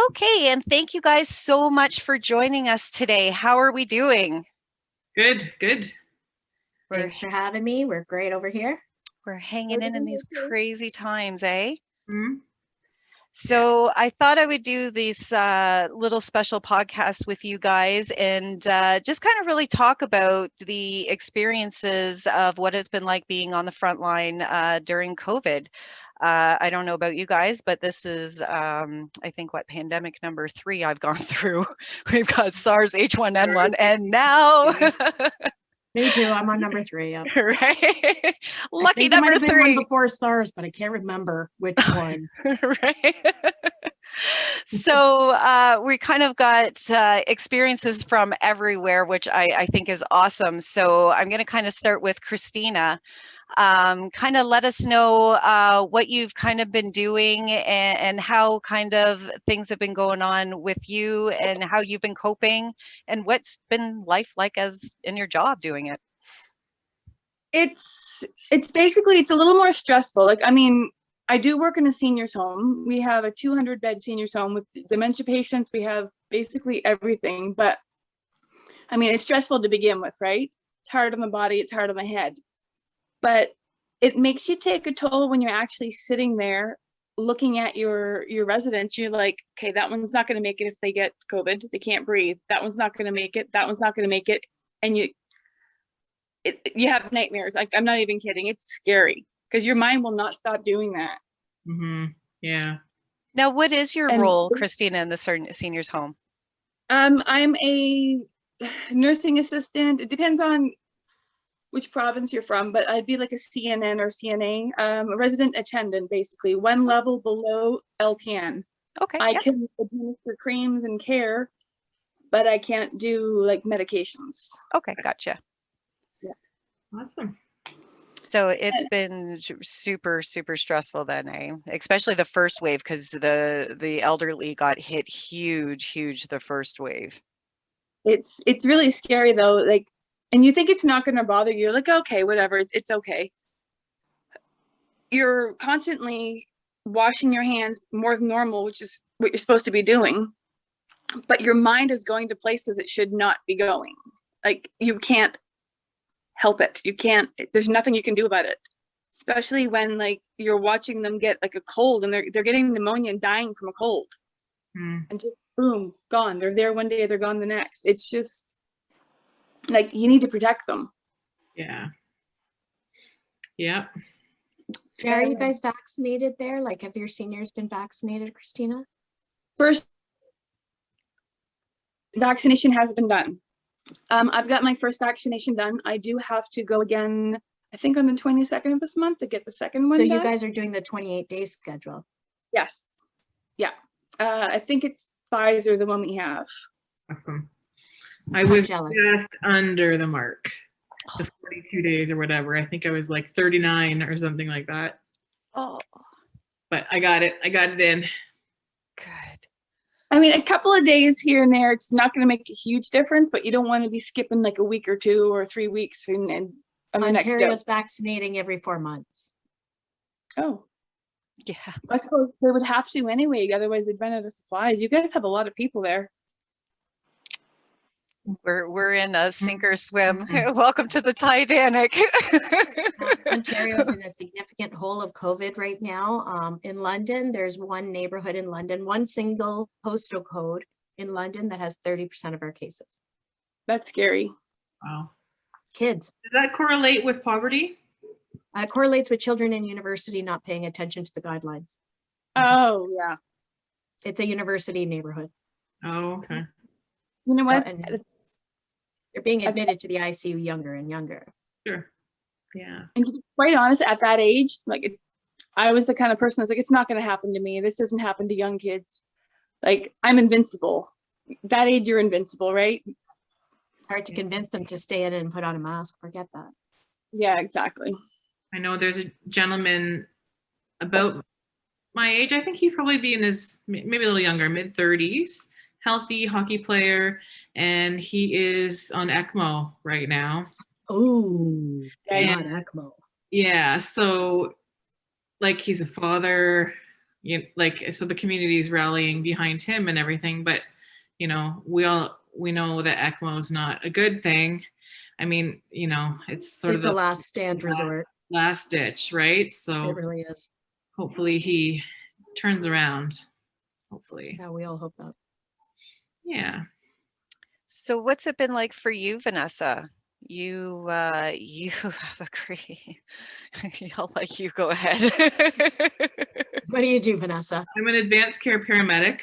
Okay, and thank you guys so much for joining us today. How are we doing? Good, good. Thanks for having me. We're great over here. We're hanging in these crazy times, eh? Mm-hmm. So I thought I would do this little special podcast with you guys and just kind of really talk about the experiences of what it's been like being on the front line during COVID. I don't know about you guys, but this is, I think, pandemic number 3 I've gone through. We've got SARS, H1N1, and now... Me too. I'm on number 3. Yep. Right. Lucky there number might have been 3. one before SARS, but I can't remember which one. Right. So we kind of got experiences from everywhere, which I think is awesome. So I'm going to kind of start with Kristina. Kind of let us know what you've kind of been doing and how kind of things have been going on with you and how you've been coping and what's been life like as in your job doing it. It's basically, it's a little more stressful. Like, I mean, I do work in a seniors home. We have a 200-bed seniors home with dementia patients. We have basically everything, but I mean, it's stressful to begin with, right? It's hard on the body, it's hard on the head, but it makes you take a toll when you're actually sitting there looking at your residents. You're like, okay, that one's not going to make it if they get COVID, they can't breathe. That one's not going to make it. That one's not going to make it. And you have nightmares. Like, I'm not even kidding. It's scary because your mind will not stop doing that. Mm-hmm. Yeah. Now, what is your role, Kristina, in the seniors home? I'm a nursing assistant. It depends on which province you're from, but I'd be like a CNN or CNA, a resident attendant, basically, one level below LPN. Okay. I can administer creams and care, but I can't do like medications. Okay, gotcha. Yeah. Awesome. So it's been super, super stressful then, eh? Especially the first wave, because the elderly got hit huge the first wave. It's really scary though, like, and you think it's not going to bother you. You're like, okay, whatever, it's okay. You're constantly washing your hands more than normal, which is what you're supposed to be doing, but your mind is going to places it should not be going. Like, you can't help it. You can't, there's nothing you can do about it, especially when like you're watching them get like a cold and they're getting pneumonia and dying from a cold. And just boom, gone. They're there one day, they're gone the next. It's just like, you need to protect them. Yeah. Are you guys vaccinated there? Like, have your seniors been vaccinated, Kristina? First vaccination has been done. I've got my first vaccination done. I do have to go again, I think on the 22nd of this month, to get the second one So done. you guys are doing the 28-day schedule? Yes. Yeah. I think it's Pfizer, the one we have. Awesome. I was just under the mark, the 42 days or whatever. I think I was like 39 or something like that. Oh. But I got it in. Good. I mean, a couple of days here and there, it's not going to make a huge difference, but you don't want to be skipping like a week or 2 or 3 weeks and Ontario's vaccinating every 4 months. Oh. Yeah. I suppose they would have to anyway, otherwise they'd run out of supplies. You guys have a lot of people there. We're in a sink or swim. Welcome to the Titanic. Ontario's in a significant hole of COVID right now. In London, there's one neighborhood in London, one single postal code in London that has 30% of our cases. That's scary. Wow. Kids. Does that correlate with poverty? Correlates with children in university not paying attention to the guidelines. Oh, yeah. It's a university neighborhood. Oh, okay. You know what? They're being admitted to the ICU younger and younger. Sure. Yeah. And to be quite honest, at that age, like, I was the kind of person that's like, it's not going to happen to me. This doesn't happen to young kids. Like, I'm invincible. That age, you're invincible, right? It's hard to convince them to stay in and put on a mask. Forget that. Yeah, exactly. I know there's a gentleman about my age. I think he'd probably be in his, maybe a little younger, mid-30s, healthy hockey player, and he is on ECMO right now. Oh, not ECMO. Yeah, so like, he's a father, like, so the community is rallying behind him and everything, but we know that ECMO is not a good thing. I mean, it's sort of It's a the last stand resort. last ditch, right? It So really is. hopefully he turns around. Hopefully. Yeah, we all hope that. Yeah. So what's it been like for you, Vanessa? You have a great, I'll let you go ahead. What do you do, Vanessa? I'm an advanced care paramedic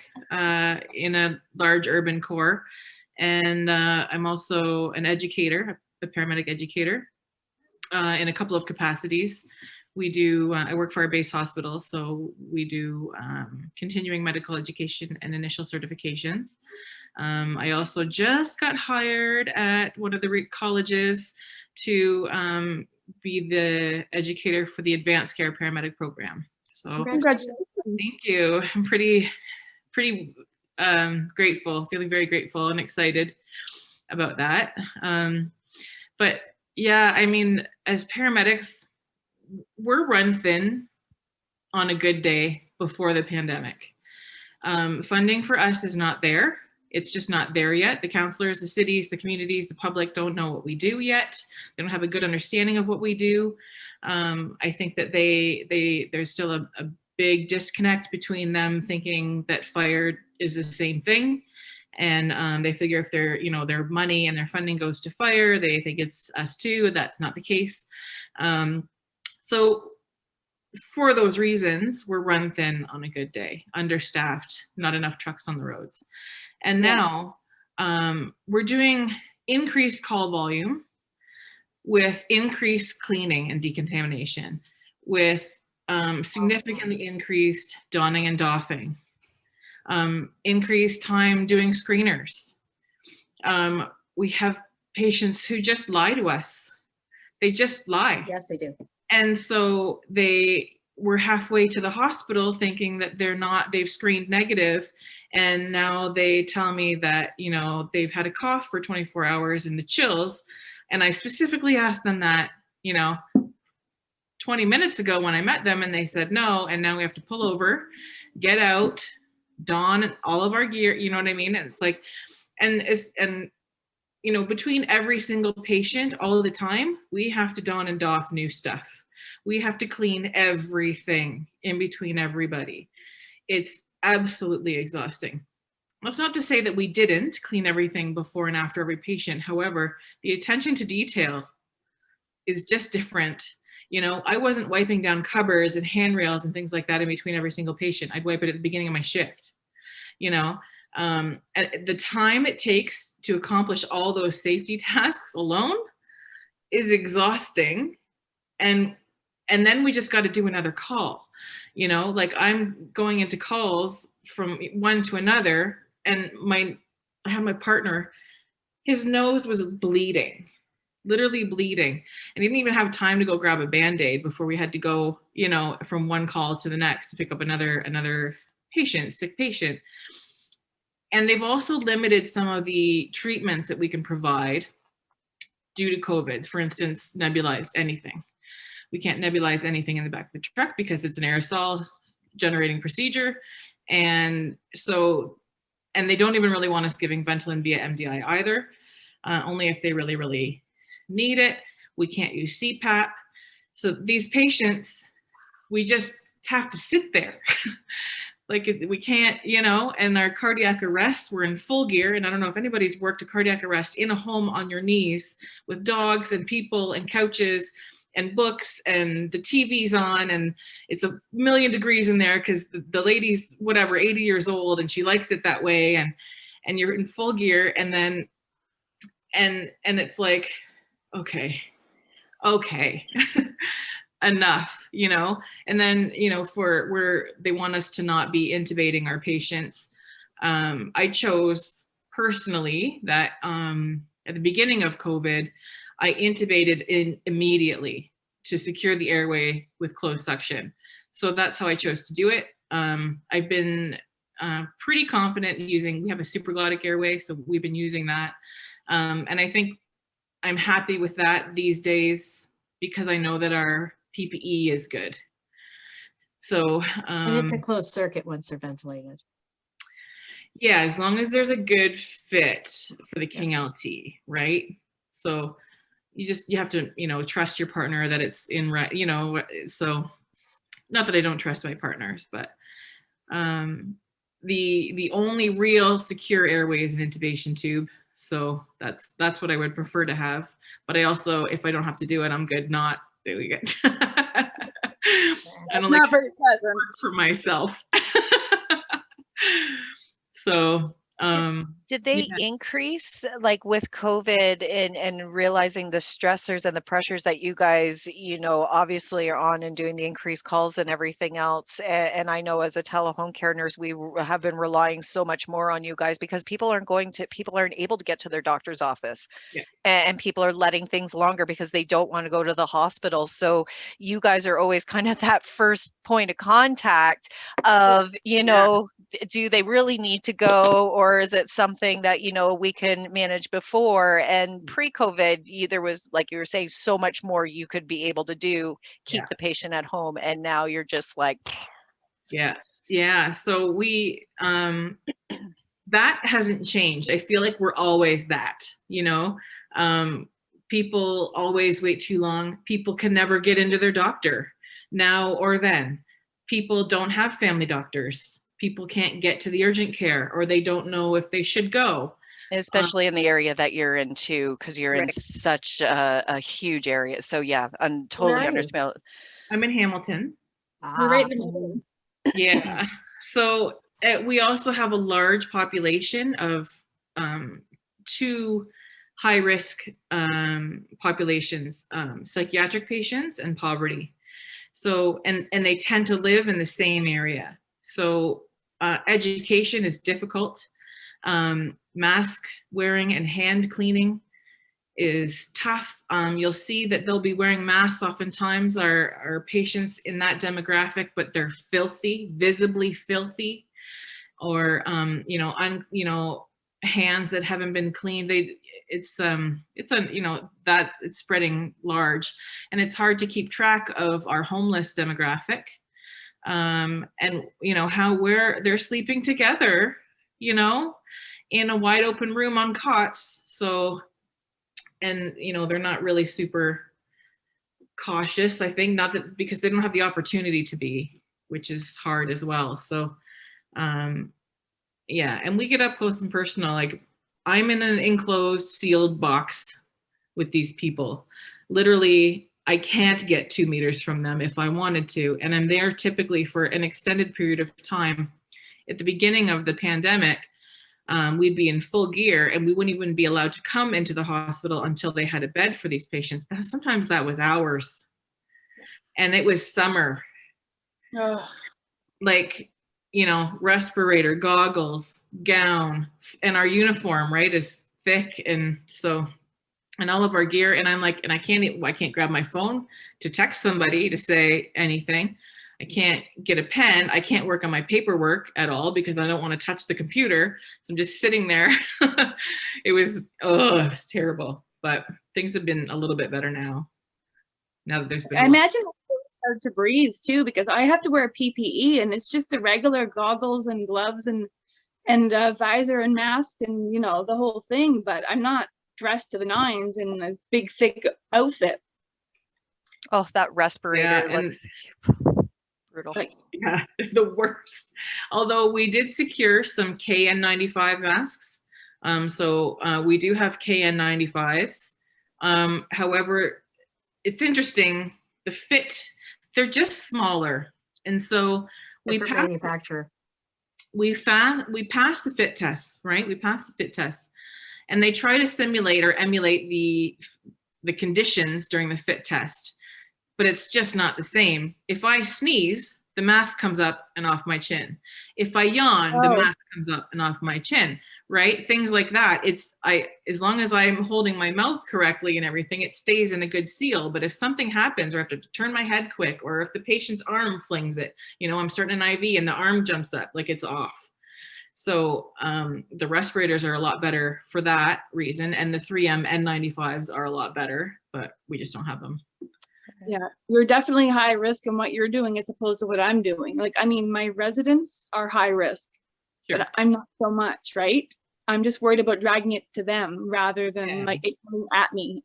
in a large urban core, and I'm also an educator, a paramedic educator in a couple of capacities. We do, I work for our base hospital, so we do continuing medical education and initial certifications. I also just got hired at one of the colleges to be the educator for the advanced care paramedic program. So Congratulations. thank you. I'm pretty grateful, feeling very grateful and excited about that. But yeah, I mean, as paramedics, we're run thin on a good day before the pandemic. Funding for us is not there. It's just not there yet. The counselors, the cities, the communities, the public don't know what we do yet. They don't have a good understanding of what we do. I think that there's still a big disconnect between them thinking that fire is the same thing. And they figure if their money and their funding goes to fire, they think it's us too. That's not the case. So for those reasons, we're run thin on a good day, understaffed, not enough trucks on the roads. And now we're doing increased call volume with increased cleaning and decontamination, with significantly increased donning and doffing, increased time doing screeners. We have patients who just lie to us. They just lie. Yes, they do. And so they were halfway to the hospital thinking that they've screened negative. And now they tell me that, they've had a cough for 24 hours in the chills. And I specifically asked them that, 20 minutes ago when I met them, and they said no. And now we have to pull over, get out, don all of our gear, you know what I mean? And it's like, between every single patient all the time, we have to don and doff new stuff. We have to clean everything in between everybody. It's absolutely exhausting. That's not to say that we didn't clean everything before and after every patient. However, the attention to detail is just different. I wasn't wiping down cupboards and handrails and things like that in between every single patient. I'd wipe it at the beginning of my shift. The time it takes to accomplish all those safety tasks alone is exhausting. And then we just got to do another call, like I'm going into calls from one to another, and I have my partner, his nose was bleeding, literally bleeding. And he didn't even have time to go grab a Band-Aid before we had to go, from one call to the next to pick up another sick patient. And they've also limited some of the treatments that we can provide due to COVID. For instance, nebulized anything. We can't nebulize anything in the back of the truck because it's an aerosol generating procedure. And they don't even really want us giving Ventolin via MDI either, only if they really, really need it. We can't use CPAP. So these patients, we just have to sit there. Like we can't, and our cardiac arrests were in full gear. And I don't know if anybody's worked a cardiac arrest in a home on your knees with dogs and people and couches and books and the TV's on, and it's 1,000,000 degrees in there because the lady's 80 years old and she likes it that way, and you're in full gear, and then and it's like, okay enough, and then they want us to not be intubating our patients. I chose personally that at the beginning of COVID, I intubated immediately to secure the airway with closed suction. So that's how I chose to do it. I've been pretty confident we have a supraglottic airway, so we've been using that. And I think I'm happy with that these days because I know that our PPE is good. So, And it's a closed circuit once they're ventilated. yeah, as long as there's a good fit for the King LT, right? So you have to, trust your partner that it's in right, so not that I don't trust my partners, but the only real secure airway is an intubation tube. So that's what I would prefer to have. But I also, if I don't have to do it, I'm good not doing it. I don't like Not very pleasant. work for myself. So Did they increase, like with COVID and realizing the stressors and the pressures that you guys, obviously are on and doing the increased calls and everything else? And I know as a telehome care nurse, we have been relying so much more on you guys because people aren't able to get to their doctor's office. Yeah. And people are letting things longer because they don't want to go to the hospital. So you guys are always kind of that first point of contact of, do they really need to go, or is it something that we can manage before? And pre-COVID, there was, like you were saying, so much more you could be able to do, keep the patient at home, and now you're just like, yeah. So we that hasn't changed. I feel like we're always that, people always wait too long. People can never get into their doctor now or then. People don't have family doctors. People can't get to the urgent care, or they don't know if they should go. especially in the area that you're in too, because you're in Right. such a huge area. So yeah, I'm totally Right. understand. I'm in Hamilton. We're right in the middle. Yeah. So we also have a large population of two high-risk populations, psychiatric patients and poverty. So, and they tend to live in the same area. So education is difficult. Mask wearing and hand cleaning is tough. You'll see that they'll be wearing masks oftentimes, our patients in that demographic, but they're filthy, visibly filthy, or hands that haven't been cleaned. It's spreading large, and it's hard to keep track of our homeless demographic, and where they're sleeping together, in a wide open room on cots. So, and they're not really super cautious, I think, not that because they don't have the opportunity to be, which is hard as well. So yeah, and we get up close and personal. Like, I'm in an enclosed sealed box with these people. Literally, I can't get 2 meters from them if I wanted to, and I'm there typically for an extended period of time. At the beginning of the pandemic, we'd be in full gear, and we wouldn't even be allowed to come into the hospital until they had a bed for these patients. Sometimes that was hours, and it was summer. Ugh. Like, respirator, goggles, gown, and our uniform, right, is thick, and so, and all of our gear. And I'm like, and I can't grab my phone to text somebody to say anything. I can't get a pen. I can't work on my paperwork at all because I don't want to touch the computer. So I'm just sitting there. It was terrible. But things have been a little bit better now. Now that there's been I imagine it's hard to breathe too, because I have to wear PPE, and it's just the regular goggles and gloves and visor and mask and the whole thing. But I'm not dressed to the nines in this big thick outfit. Oh, that respirator. Yeah, and brutal. yeah, the worst. Although we did secure some KN95 masks. So we do have KN95s. However, it's interesting, the fit, they're just smaller. And so we passed the fit test, right? We passed the fit test. And they try to simulate or emulate the conditions during the fit test, but it's just not the same. If I sneeze, the mask comes up and off my chin. If I yawn, the mask comes up and off my chin, right? Things like that. As long as I'm holding my mouth correctly and everything, it stays in a good seal. But if something happens, or I have to turn my head quick, or if the patient's arm flings it, I'm starting an IV and the arm jumps up, like it's off. So the respirators are a lot better for that reason. And the 3M N95s are a lot better, but we just don't have them. Yeah, you're definitely high risk in what you're doing as opposed to what I'm doing. Like, I mean, my residents are high risk, Sure. but I'm not so much, right? I'm just worried about dragging it to them rather than Yeah. like it coming at me.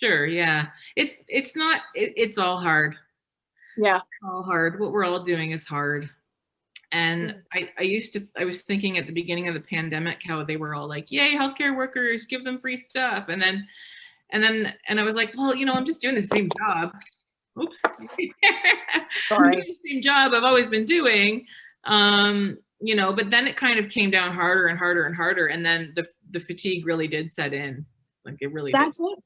Sure, yeah. It's not, it's all hard. Yeah. All hard. What we're all doing is hard. And I was thinking at the beginning of the pandemic how they were all like, yay, healthcare workers, give them free stuff. And I was like, well, I'm just doing the same job. Oops. Sorry. The same job I've always been doing. But then it kind of came down harder and harder and harder. And then the fatigue really did set in. Like it really That's did. it.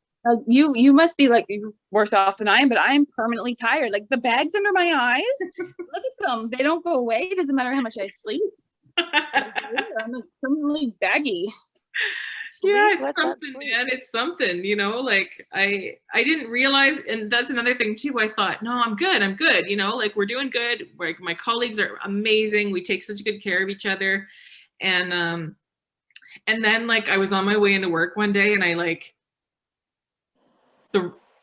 You must be like worse off than I am, but I am permanently tired. Like the bags under my eyes, look at them. They don't go away. It doesn't matter how much I sleep. I'm like permanently baggy. Yeah, Let it's that something, sleep. man. It's something, like I didn't realize, and that's another thing too. I thought, no, I'm good. Like we're doing good. Like my colleagues are amazing. We take such good care of each other. And then like I was on my way into work one day and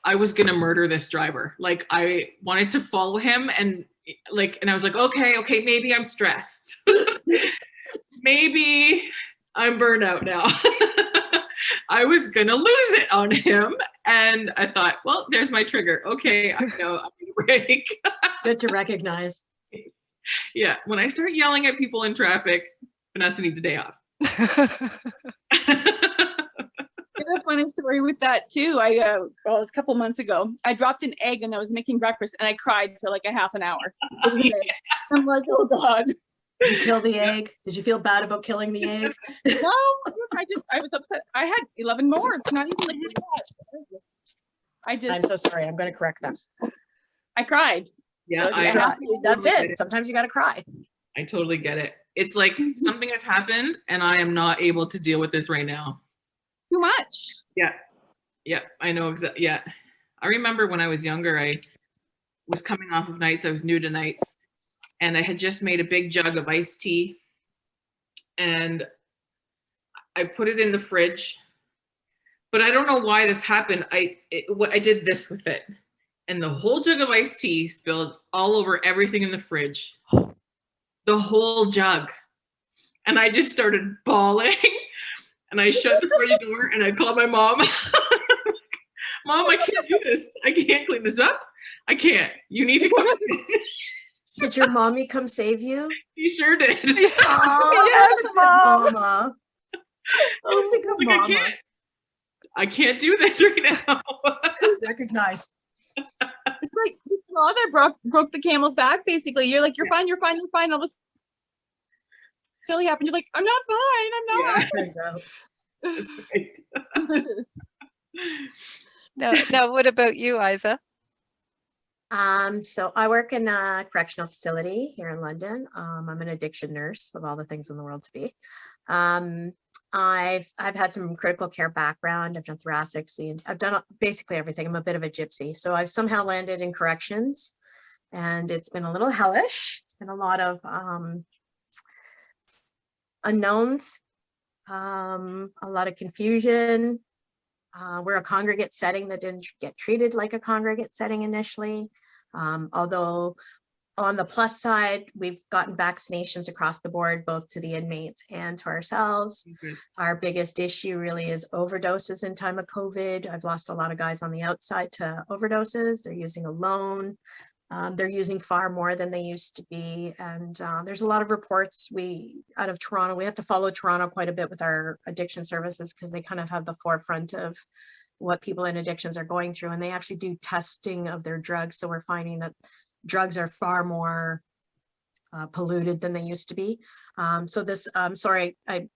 I was gonna murder this driver. Like I wanted to follow him and I was like, okay, maybe I'm stressed. Maybe I'm burnt out now. I was gonna lose it on him. And I thought, well, there's my trigger. Okay, I know I'm gonna break. Good to recognize. Yeah, when I start yelling at people in traffic, Vanessa needs a day off. I have a funny story with that too. It was a couple months ago. I dropped an egg and I was making breakfast and I cried for like a half an hour. I'm like, oh God. Did you kill the egg? Did you feel bad about killing the egg? No, I was upset. I had 11 more. It's not even like that. I'm so sorry. I'm going to correct them. I cried. Yeah, That's it. Sometimes you got to cry. I totally get it. It's like something has happened and I am not able to deal with this right now. Too much. Yeah, I know exactly. Yeah. I remember when I was younger, I was coming off of nights. I was new to nights and I had just made a big jug of iced tea and I put it in the fridge, but I don't know why this happened. I did this with it and the whole jug of iced tea spilled all over everything in the fridge, the whole jug. And I just started bawling. And I shut the fridge door and I called my mom. Mom, I can't do this. I can't clean this up. I can't. You need to come in. Did your mommy come save you? She sure did. Oh, Yes, that's a good mama. Oh, that's a good Like, mama. I can't do this right now. Recognize. It's like the straw that broke the camel's back, basically. You're like, you're fine. All this silly happened. You're like, I'm not fine. I'm not. Yeah. Turns out. Right. Now, what about you, Isa? So I work in a correctional facility here in London. I'm an addiction nurse, of all the things in the world to be. I've had some critical care background. I've done thoracic, I've done basically everything. I'm a bit of a gypsy. So I've somehow landed in corrections and it's been a little hellish. It's been a lot of unknowns, a lot of confusion. We're a congregate setting that didn't get treated like a congregate setting initially. Although on the plus side, we've gotten vaccinations across the board, both to the inmates and to ourselves. Mm-hmm. Our biggest issue really is overdoses in time of COVID. I've lost a lot of guys on the outside to overdoses. They're using alone. They're using far more than they used to be. And there's a lot of reports out of Toronto. We have to follow Toronto quite a bit with our addiction services because they kind of have the forefront of what people in addictions are going through. And they actually do testing of their drugs. So we're finding that drugs are far more polluted than they used to be. So this, sorry, I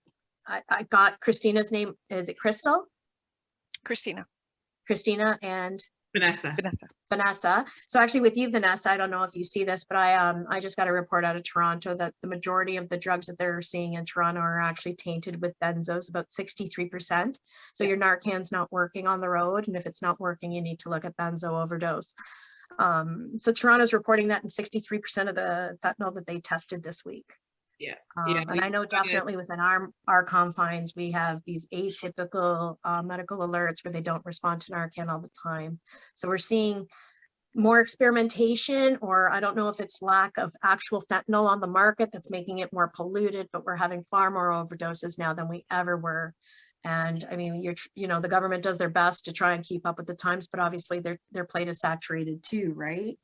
got Kristina's name. Is it Crystal? Kristina. Kristina and Vanessa. So actually with you, Vanessa, I don't know if you see this, but I just got a report out of Toronto that the majority of the drugs that they're seeing in Toronto are actually tainted with benzos, about 63%. So your Narcan's not working on the road. And if it's not working, you need to look at benzo overdose. So Toronto's reporting that in 63% of the fentanyl that they tested this week. Yeah. And I know definitely within our confines, we have these atypical medical alerts where they don't respond to Narcan all the time. So we're seeing more experimentation, or I don't know if it's lack of actual fentanyl on the market that's making it more polluted, but we're having far more overdoses now than we ever were. And I mean, the government does their best to try and keep up with the times, but obviously their plate is saturated too, right?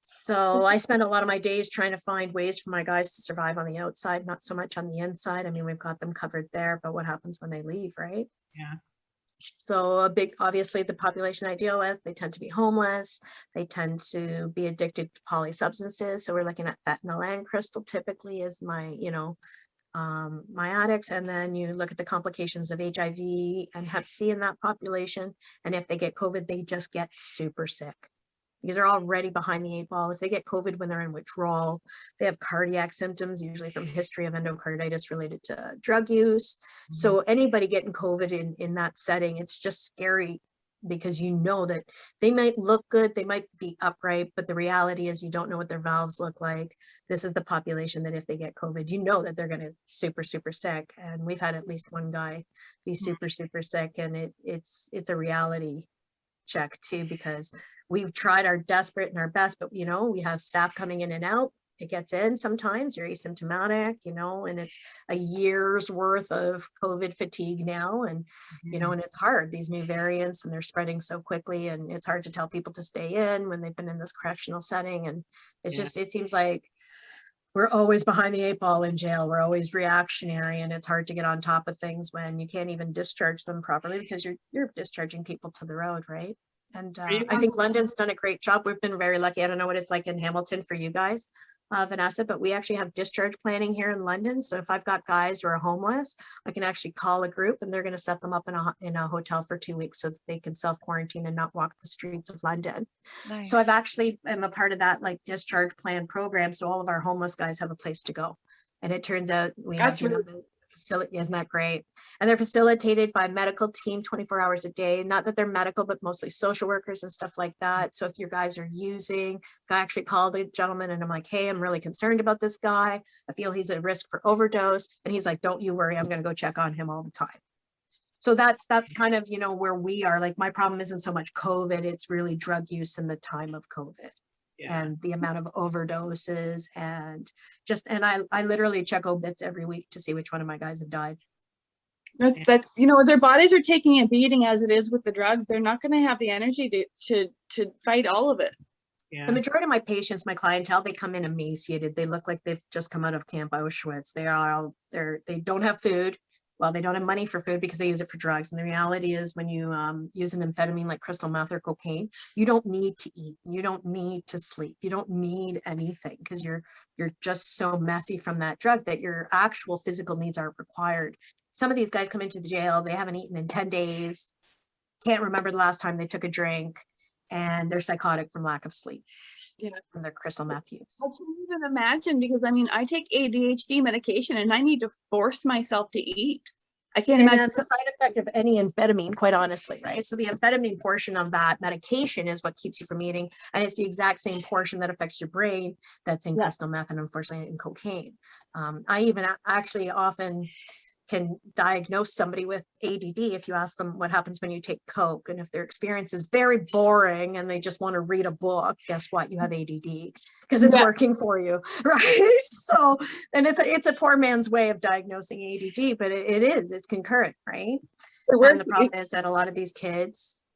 So I spend a lot of my days trying to find ways for my guys to survive on the outside, not so much on the inside. I mean, we've got them covered there, but what happens when they leave, right? Yeah. So obviously the population I deal with, they tend to be homeless. They tend to be addicted to polysubstances. So we're looking at fentanyl and crystal typically as my, my addicts. And then you look at the complications of HIV and Hep C in that population. And if they get COVID, they just get super sick because they're already behind the 8 ball. If they get COVID when they're in withdrawal, they have cardiac symptoms, usually from history of endocarditis related to drug use. So anybody getting COVID in that setting, it's just scary because you know that they might look good, they might be upright, but the reality is you don't know what their valves look like. This is the population that if they get COVID, you know that they're going to super sick. And we've had at least one guy be super sick, and it's a reality check too, because we've tried our desperate and our best, but we have staff coming in and out. It gets in sometimes, you're asymptomatic, and it's a year's worth of COVID fatigue now. And, and it's hard, these new variants, and they're spreading so quickly, and it's hard to tell people to stay in when they've been in this correctional setting. And it's just, it seems like we're always behind the 8 ball in jail. We're always reactionary, and it's hard to get on top of things when you can't even discharge them properly because you're discharging people to the road, right? And I think London's done a great job. We've been very lucky. I don't know what it's like in Hamilton for you guys, Vanessa, but we actually have discharge planning here in London. So if I've got guys who are homeless, I can actually call a group and they're going to set them up in a hotel for 2 weeks so that they can self-quarantine and not walk the streets of London. Nice. So I've actually am a part of that like discharge plan program. So all of our homeless guys have a place to go. And it turns out we have facility, isn't that great? And they're facilitated by a medical team 24 hours a day. Not that they're medical, but mostly social workers and stuff like that. So if your guys are using, I actually called a gentleman and I'm like, hey, I'm really concerned about this guy. I feel he's at risk for overdose. And he's like, don't you worry, I'm going to go check on him all the time. So that's kind of, where we are. Like my problem isn't so much COVID, it's really drug use in the time of COVID. Yeah. And the amount of overdoses and I literally check obits every week to see which one of my guys have died. That's their bodies are taking a beating as it is with the drugs. They're not going to have the energy to fight all of it. Yeah. The majority of my patients, my clientele, they come in emaciated. They look like they've just come out of Camp Auschwitz. They don't have food. Well, they don't have money for food because they use it for drugs. And the reality is when you use an amphetamine like crystal meth or cocaine, you don't need to eat. You don't need to sleep. You don't need anything because you're just so messy from that drug that your actual physical needs are required. Some of these guys come into the jail, they haven't eaten in 10 days, can't remember the last time they took a drink, and they're psychotic from lack of sleep. From their crystal meth use. I can't even imagine because I take ADHD medication and I need to force myself to eat. I can't imagine. That's a side effect of any amphetamine, quite honestly, right? So the amphetamine portion of that medication is what keeps you from eating. And it's the exact same portion that affects your brain that's in crystal meth and unfortunately in cocaine. I even actually often can diagnose somebody with ADD if you ask them what happens when you take coke, and if their experience is very boring and they just want to read a book, guess what, you have ADD because it's working for you, right? So, and it's a poor man's way of diagnosing ADD, but it's concurrent, right? And the problem is that a lot of these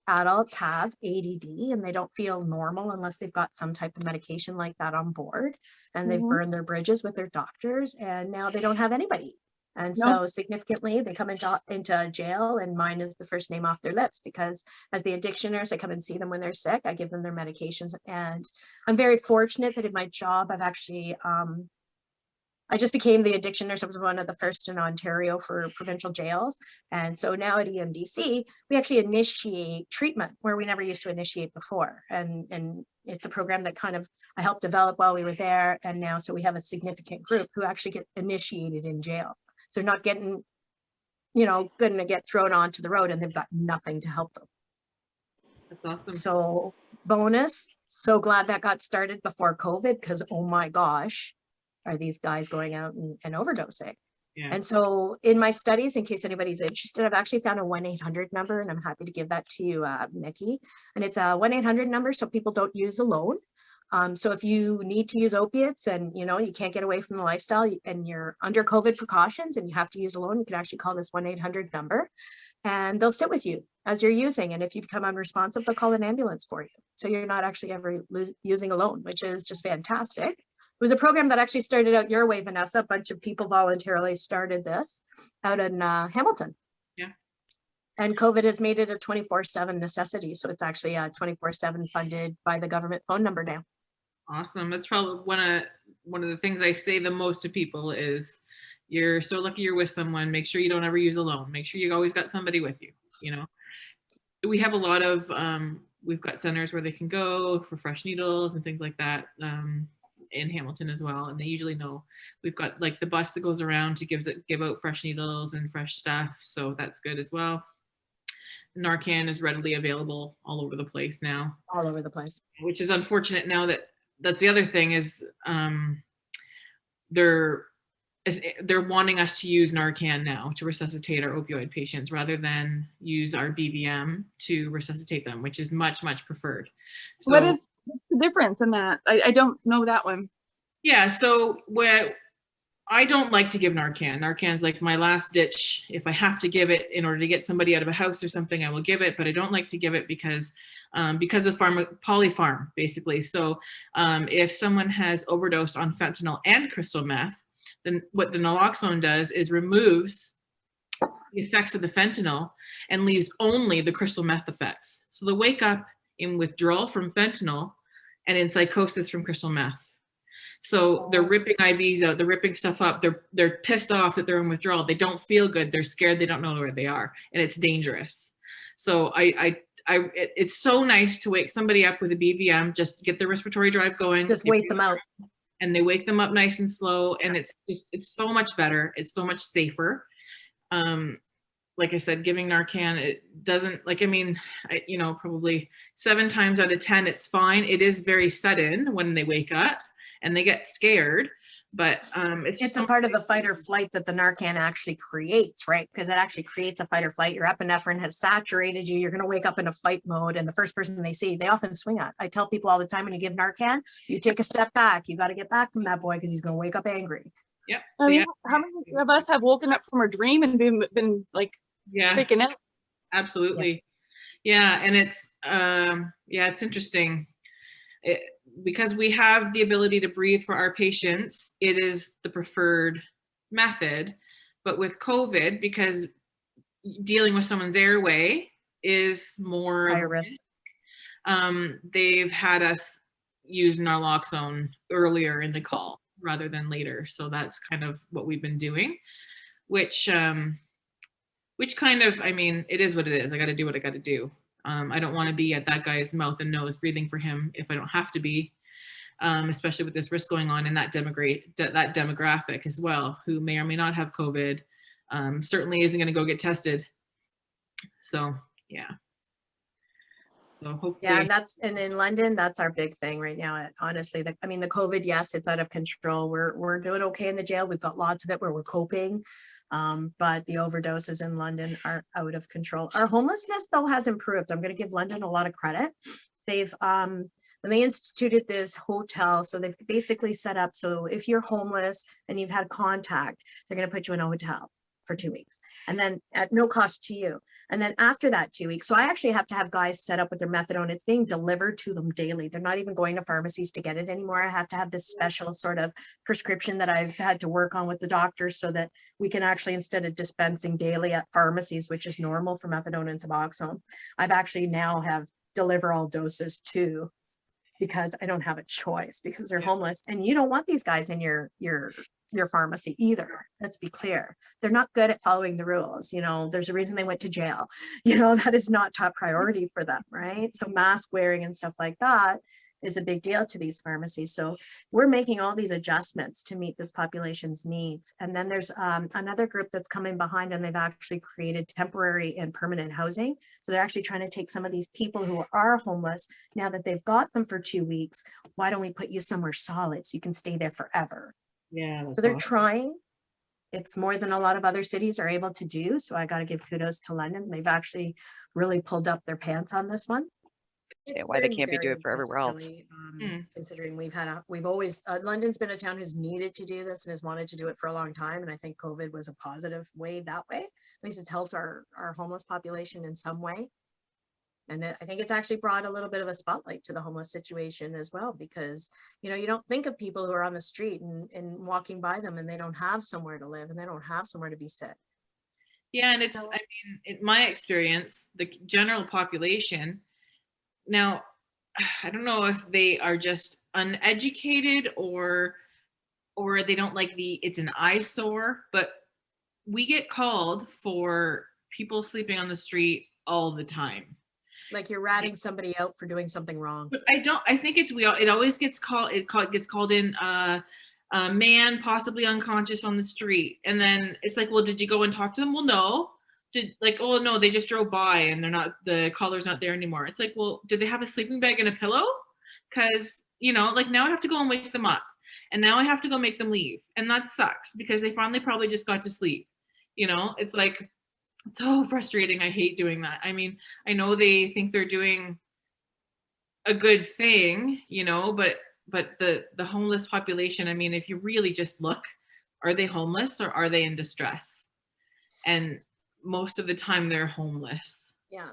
adults have ADD and they don't feel normal unless they've got some type of medication like that on board, and they've burned their bridges with their doctors and now they don't have anybody. And so significantly, they come into jail and mine is the first name off their lips because as the addiction nurse, I come and see them when they're sick. I give them their medications. And I'm very fortunate that in my job, I've actually, I just became the addiction nurse. I was one of the first in Ontario for provincial jails. And so now at EMDC, we actually initiate treatment where we never used to initiate before. And it's a program that kind of I helped develop while we were there. And now, so we have a significant group who actually get initiated in jail. So they're not getting, going to get thrown onto the road and they've got nothing to help them. That's awesome. So bonus, so glad that got started before COVID because, oh my gosh, are these guys going out and overdosing? Yeah. And so in my studies, in case anybody's interested, I've actually found a 1-800 number, and I'm happy to give that to you, Nikki. And it's a 1-800 number so people don't use alone. So if you need to use opiates and you can't get away from the lifestyle and you're under COVID precautions and you have to use alone, you can actually call this 1-800 number and they'll sit with you as you're using. And if you become unresponsive, they'll call an ambulance for you. So you're not actually ever using alone, which is just fantastic. It was a program that actually started out your way, Vanessa. A bunch of people voluntarily started this out in Hamilton. Yeah. And COVID has made it a 24/7 necessity. So it's actually 24/7 funded by the government phone number now. Awesome. That's probably one of the things I say the most to people is, you're so lucky you're with someone. Make sure you don't ever use alone. Make sure you always got somebody with you. We have a lot of, we've got centers where they can go for fresh needles and things like that in Hamilton as well. And they usually know we've got like the bus that goes around to give out fresh needles and fresh stuff. So that's good as well. Narcan is readily available all over the place now. All over the place. Which is unfortunate now that's the other thing is they're wanting us to use Narcan now to resuscitate our opioid patients rather than use our BVM to resuscitate them, which is much, much preferred. So, what is the difference in that? I don't know that one. Yeah, so I don't like to give Narcan. Narcan's like my last ditch. If I have to give it in order to get somebody out of a house or something, I will give it, but I don't like to give it because of polypharm, basically. So if someone has overdosed on fentanyl and crystal meth, then what the naloxone does is removes the effects of the fentanyl and leaves only the crystal meth effects. So they wake up in withdrawal from fentanyl and in psychosis from crystal meth. So they're ripping IVs out, they're ripping stuff up, they're pissed off that they're in withdrawal, they don't feel good, they're scared, they don't know where they are, and it's dangerous. So it's so nice to wake somebody up with a BVM, just get the respiratory drive going. Just wake them out. And they wake them up nice and slow, and it's so much better, it's so much safer. Like I said, giving Narcan, it doesn't, probably 7 times out of 10, it's fine. It is very sudden when they wake up and they get scared, but it's a part of the fight or flight that the Narcan actually creates, right? Because it actually creates a fight or flight. Your epinephrine has saturated you. You're going to wake up in a fight mode, and the first person they see, they often swing at. I tell people all the time, when you give Narcan, you take a step back. You got to get back from that boy because he's going to wake up angry. Yep. I mean, how many of us have woken up from a dream and been like freaking out? Absolutely. Yeah, and it's interesting. Because we have the ability to breathe for our patients, it is the preferred method. But with COVID, because dealing with someone's airway is more higher risk, they've had us use naloxone earlier in the call rather than later. So that's kind of what we've been doing, which kind of, it is what it is. I got to do what I got to do. I don't want to be at that guy's mouth and nose breathing for him if I don't have to be, especially with this risk going on in that demographic as well, who may or may not have COVID, certainly isn't going to go get tested. So, yeah. So hopefully. Yeah, and in London, that's our big thing right now. Honestly, the COVID, yes, it's out of control. We're doing okay in the jail. We've got lots of it where we're coping, but the overdoses in London are out of control. Our homelessness, though, has improved. I'm going to give London a lot of credit. They've when they instituted this hotel, so they've basically set up, so if you're homeless and you've had contact, they're going to put you in a hotel for 2 weeks, and then at no cost to you. And then after that 2 weeks, so I actually have to have guys set up with their methadone. It's being delivered to them daily. They're not even going to pharmacies to get it anymore. I have to have this special sort of prescription that I've had to work on with the doctors so that we can actually, instead of dispensing daily at pharmacies, which is normal for methadone and Suboxone, I've actually now have deliver all doses too, because I don't have a choice, because they're homeless, and you don't want these guys in your pharmacy either. Let's be clear. They're not good at following the rules. There's a reason they went to jail. That is not top priority for them, right? So mask wearing and stuff like that is a big deal to these pharmacies. So we're making all these adjustments to meet this population's needs. And then there's another group that's coming behind, and they've actually created temporary and permanent housing. So they're actually trying to take some of these people who are homeless, now that they've got them for 2 weeks, why don't we put you somewhere solid so you can stay there forever? Yeah. So they're trying it's more than a lot of other cities are able to do. So I got to give kudos to London. They've actually really pulled up their pants on this one. Yeah, why they can't be doing it for everywhere else. Really, considering we've always, London's been a town who's needed to do this and has wanted to do it for a long time. And I think COVID was a positive way that way. At least it's helped our homeless population in some way. And I think it's actually brought a little bit of a spotlight to the homeless situation as well, because, you know, you don't think of people who are on the street and walking by them and they don't have somewhere to live and they don't have somewhere to be sit. Yeah, and it's, I mean, in my experience, the general population, now, I don't know if they are just uneducated or they don't like it's an eyesore, but we get called for people sleeping on the street all the time. Like you're ratting somebody out for doing something wrong. But I think it always gets called, gets called in a man possibly unconscious on the street. And then it's like, well, did you go and talk to them? Well, no. Oh no, they just drove by and the caller's not there anymore. It's like, well, did they have a sleeping bag and a pillow? Because, you know, like now I have to go and wake them up. And now I have to go make them leave. And that sucks because they finally probably just got to sleep. You know, it's like, it's so frustrating. I hate doing that. I mean, I know they think they're doing a good thing, you know, but the homeless population, I mean, if you really just look, are they homeless or are they in distress? And most of the time they're homeless. Yeah.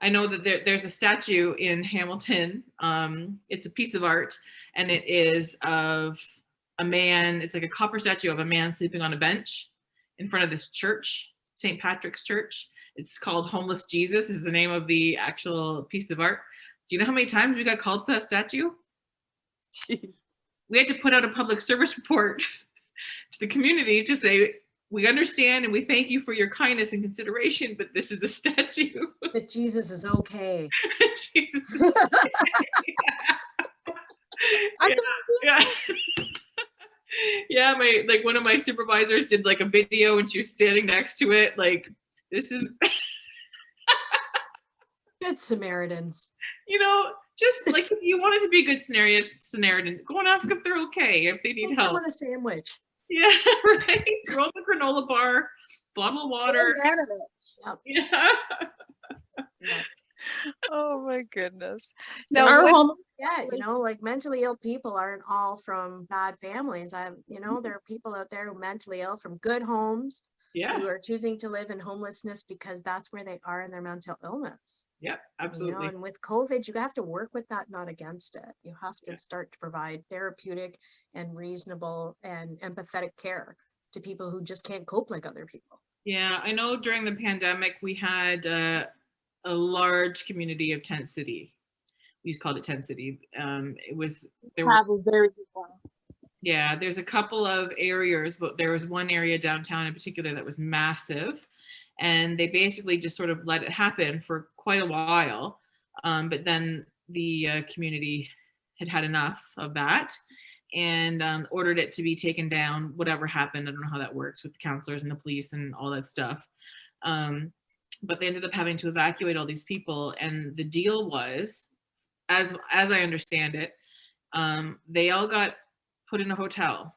I know that there's a statue in Hamilton. It's a piece of art and it is of a man. It's like a copper statue of a man sleeping on a bench in front of this church, St. Patrick's Church. It's called Homeless Jesus is the name of the actual piece of art. Do you know how many times we got called for that statue? Jeez. We had to put out a public service report to the community to say, we understand and we thank you for your kindness and consideration, but this is a statue. That Jesus is okay. Jesus is okay. Yeah. Yeah, one of my supervisors did like a video and she was standing next to it. Like, this is Good Samaritans. You know, just like if you wanted to be a good Samaritan, go and ask if they're okay, if they need Make help. someone a sandwich. Yeah, right. Throw them a granola bar, bottle of water. Yep. Yeah. Yep. Oh my goodness. Now, Now, yeah, you know, like mentally ill people aren't all from bad families. There are people out there who are mentally ill from good homes, Yeah. who are choosing to live in homelessness because that's where they are in their mental illness. Yeah, absolutely. And with COVID, you have to work with that, not against it. You have to start to provide therapeutic and reasonable and empathetic care to people who just can't cope like other people. Yeah, I know during the pandemic, we had a large community of tent city. We called it tent city. Yeah, there's a couple of areas, but there was one area downtown in particular that was massive. And they basically just sort of let it happen for quite a while. But then the community had enough of that and ordered it to be taken down, whatever happened. I don't know how that works with the counselors and the police and all that stuff. But they ended up having to evacuate all these people. And the deal was, as I understand it, they all got put in a hotel.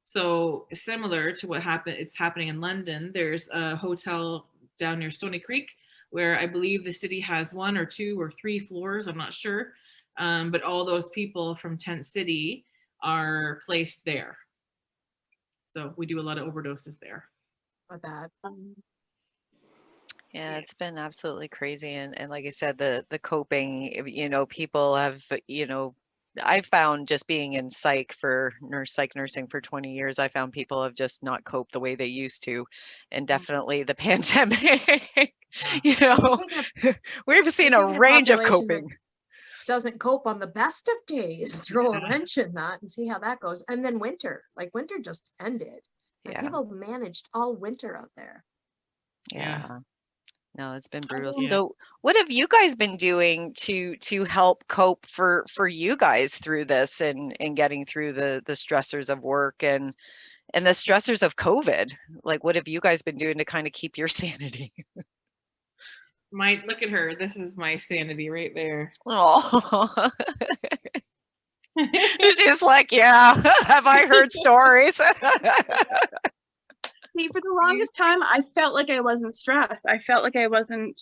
So similar to what happened, it's happening in London. There's a hotel down near Stony Creek where I believe the city has 1 or 2 or 3 floors. I'm not sure. But all those people from Tent City are placed there. So we do a lot of overdoses there. Not bad. yeah, it's been absolutely crazy. And like I said, the coping, people have, I found just being in psych nursing for 20 years, I found people have just not coped the way they used to. And definitely the pandemic, we've seen a range of coping. Doesn't cope on the best of days. Throw a wrench in that and see how that goes. And then winter just ended. And people managed all winter out there. Yeah. No, it's been brutal. Yeah. So what have you guys been doing to help cope for you guys through this and getting through the stressors of work and the stressors of COVID? Like, what have you guys been doing to kind of keep your sanity? Look at her. This is my sanity right there. Oh, She's like, yeah, have I heard stories? See, for the longest time, I felt like I wasn't stressed. I felt like I wasn't,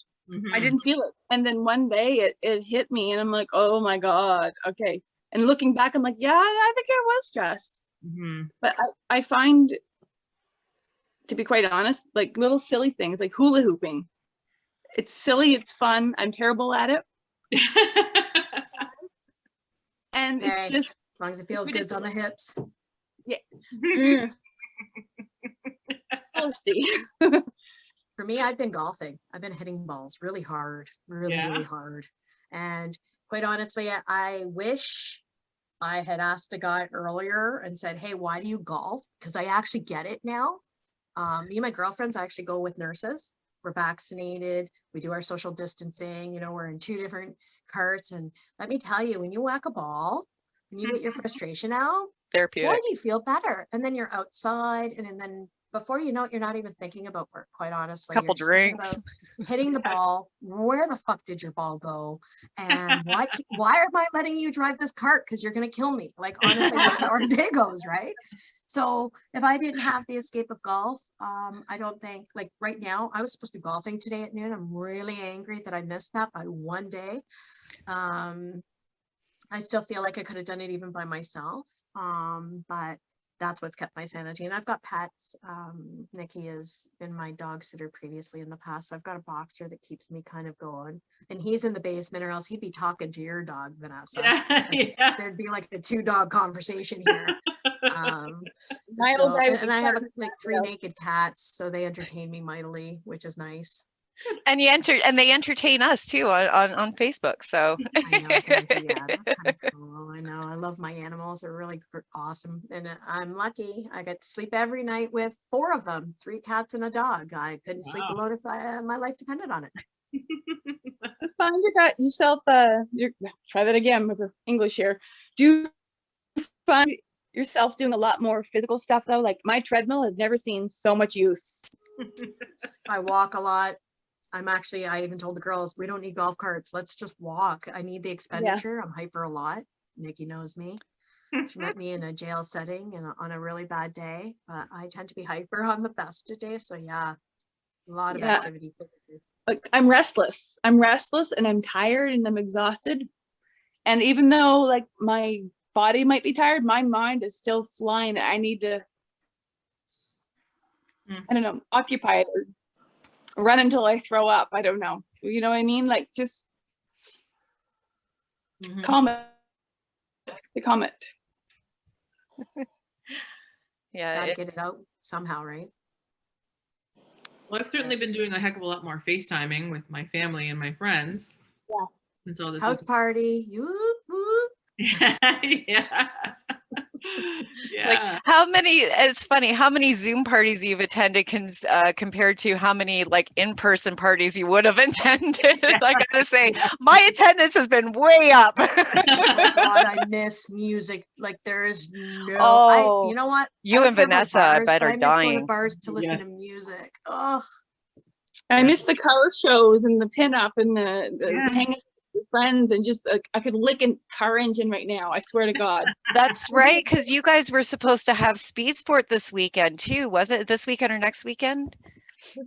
I didn't feel it. And then one day it hit me and I'm like, oh my God, okay. And looking back, I'm like, yeah, I think I was stressed. But I find, to be quite honest, like little silly things like hula hooping. It's silly, it's fun. I'm terrible at it. And it's just, as long as it feels good, it's on the hips. yeah. For me, I've been golfing. I've been hitting balls really hard, really hard. And quite honestly, I wish I had asked a guy earlier and said, hey, why do you golf? Because I actually get it now. Me and my girlfriends actually go with nurses. We're vaccinated. We do our social distancing. You know, we're in 2 different carts. And let me tell you, when you whack a ball, when you get your frustration out, Therapeutic. boy, do you feel better. And then you're outside, and then before you know it, you're not even thinking about work, quite honestly. Couple You're just thinking drinks. about hitting the ball. Where the fuck did your ball go? And why am I letting you drive this cart? Because you're going to kill me. Like, honestly, that's how our day goes, right? So if I didn't have the escape of golf, I don't think, like right now, I was supposed to be golfing today at noon. I'm really angry that I missed that by one day. I still feel like I could have done it even by myself. But that's what's kept my sanity. And I've got pets. Nikki has been my dog sitter previously in the past. So I've got a boxer that keeps me kind of going. And he's in the basement, or else he'd be talking to your dog, Vanessa. There'd be like a 2-dog conversation here. And I have like 3 naked cats, so they entertain me mightily, which is nice. And they entertain us too on Facebook. So I know, thank you. Yeah, that's kind of cool. I know. I love my animals. They're really awesome. And I'm lucky. I get to sleep every night with 4 of them, 3 cats and a dog. I couldn't sleep alone if my life depended on it. Find yourself, try that again with the English here. Do you find yourself doing a lot more physical stuff though? Like my treadmill has never seen so much use. I walk a lot. I even told the girls, we don't need golf carts. Let's just walk. I need the expenditure. I'm hyper a lot. Nikki knows me. She met me in a jail setting and on a really bad day, but I tend to be hyper on the best of days. So yeah, a lot of activity. Like I'm restless and I'm tired and I'm exhausted. And even though like my body might be tired, my mind is still flying. I need to, I don't know, occupy it or run until I throw up. I don't know. You know what I mean? Like just calm it. yeah, Gotta get it out somehow, right? Well, I've certainly been doing a heck of a lot more FaceTiming with my family and my friends. Yeah. And so this House party. yeah. Like it's funny how many Zoom parties you've attended compared to how many like in-person parties you would have attended. I gotta say, my attendance has been way up. Oh my God, I miss music. Like there is no, you know what? You and Vanessa, I bet, are I miss going to dying. bars to listen to music. Oh, I miss the car shows and the pinup and the hanging with friends and just I could lick a car engine right now. I swear to God. That's right, because you guys were supposed to have speed sport this weekend too. Was it this weekend or next weekend?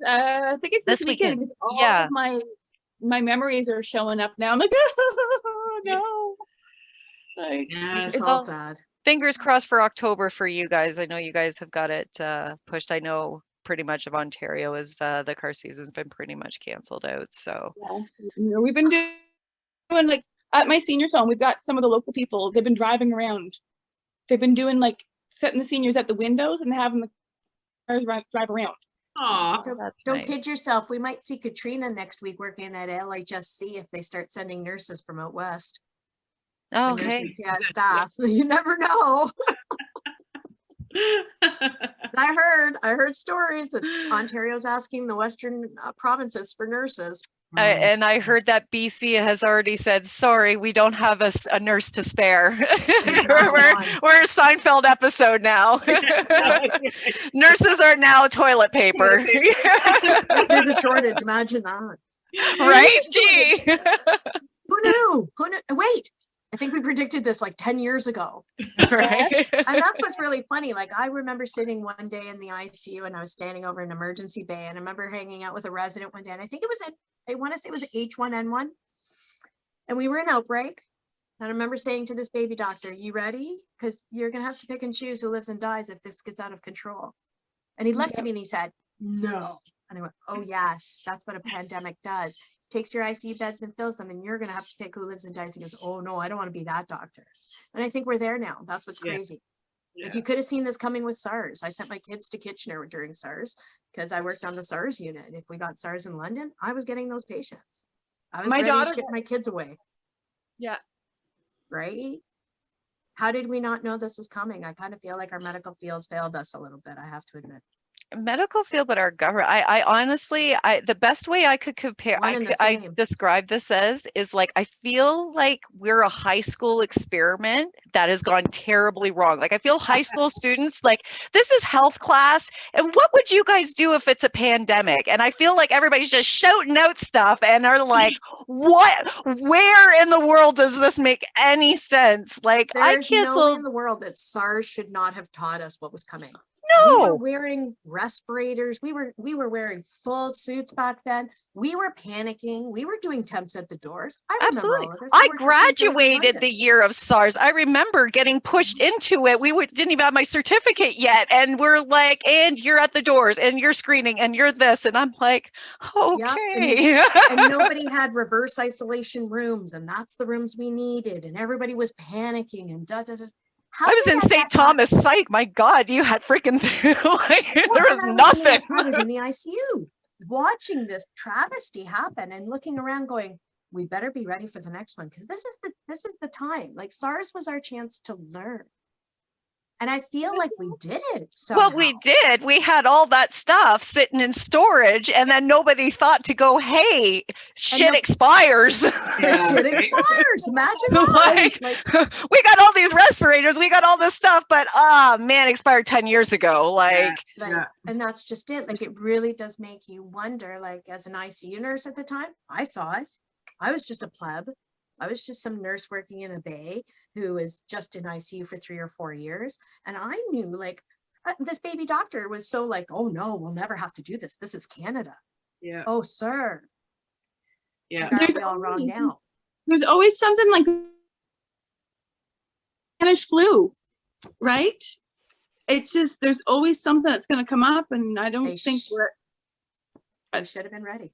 I think it's this weekend. All of my memories are showing up now. I'm like, oh no. Like it's all sad. Fingers crossed for October for you guys. I know you guys have got it pushed. I know pretty much of Ontario is the car season's been pretty much canceled out. So we've been doing like at my seniors home, we've got some of the local people, they've been driving around. They've been doing like setting the seniors at the windows and having the cars drive around. Don't kid yourself. We might see Katrina next week working at LHSC if they start sending nurses from out west. Oh, okay. Staff. You never know. I heard stories that Ontario's asking the western provinces for nurses. And I heard that BC has already said, sorry, we don't have a nurse to spare. we're a Seinfeld episode now. Nurses are now toilet paper. There's a shortage, imagine that. Right? Gee. Who knew? Wait, I think we predicted this like 10 years ago. Right. And that's what's really funny. Like I remember sitting one day in the ICU and I was standing over an emergency bay, and I remember hanging out with a resident one day, and I think it was I want to say it was H1N1, and we were in outbreak. And I remember saying to this baby doctor, "You ready? Because you're gonna have to pick and choose who lives and dies if this gets out of control." And he looked at me and he said, "No." And I went, "Oh yes, that's what a pandemic does. Takes your ICU beds and fills them, and you're going to have to pick who lives and dies." He goes, "Oh no, I don't want to be that doctor." And I think we're there now. That's what's crazy. Like you could have seen this coming with SARS. I sent my kids to Kitchener during SARS because I worked on the SARS unit. If we got SARS in London, I was getting those patients. I was ready to ship my kids away. Yeah. Right? How did we not know this was coming? I kind of feel like our medical fields failed us a little bit, I have to admit. Medical field, but our government, I honestly, the best way I could compare, One and the I same. describe this as is like, I feel like we're a high school experiment that has gone terribly wrong. Like I feel high school students, like this is health class, and what would you guys do if it's a pandemic? And I feel like everybody's just shouting out stuff and are like, where in the world does this make any sense? Like There's I no way in canceled, the world that SARS should not have taught us what was coming. We were no. wearing respirators. We were wearing full suits back then. We were panicking. We were doing temps at the doors. I remember Absolutely. all of this. I worked with my girls in graduated London. the year of SARS. I remember getting pushed into it. Didn't even have my certificate yet. And we're like, and you're at the doors and you're screening and you're this. And I'm like, okay. And nobody had reverse isolation rooms, and that's the rooms we needed. And everybody was panicking and I was in St. Thomas Psych. My God, you had freaking like, there was nothing. I was in the ICU watching this travesty happen and looking around going, we better be ready for the next one, because this is the time. Like SARS was our chance to learn. And I feel like we did it. Well, we did. We had all that stuff sitting in storage, and then nobody thought to go, hey, shit expires. Shit expires. Imagine that. Like, we got all these respirators, we got all this stuff, but man, expired 10 years ago. And that's just it. Like, it really does make you wonder, like, as an ICU nurse at the time, I saw it. I was just a pleb. I was just some nurse working in a bay who was just in ICU for 3 or 4 years. And I knew, like, this baby doctor was so like, oh no, we'll never have to do this. This is Canada. Yeah. Oh, sir. Yeah. Like, are we all wrong now? There's always something like Spanish flu, right? It's just, there's always something that's going to come up, and I don't think we should have been ready.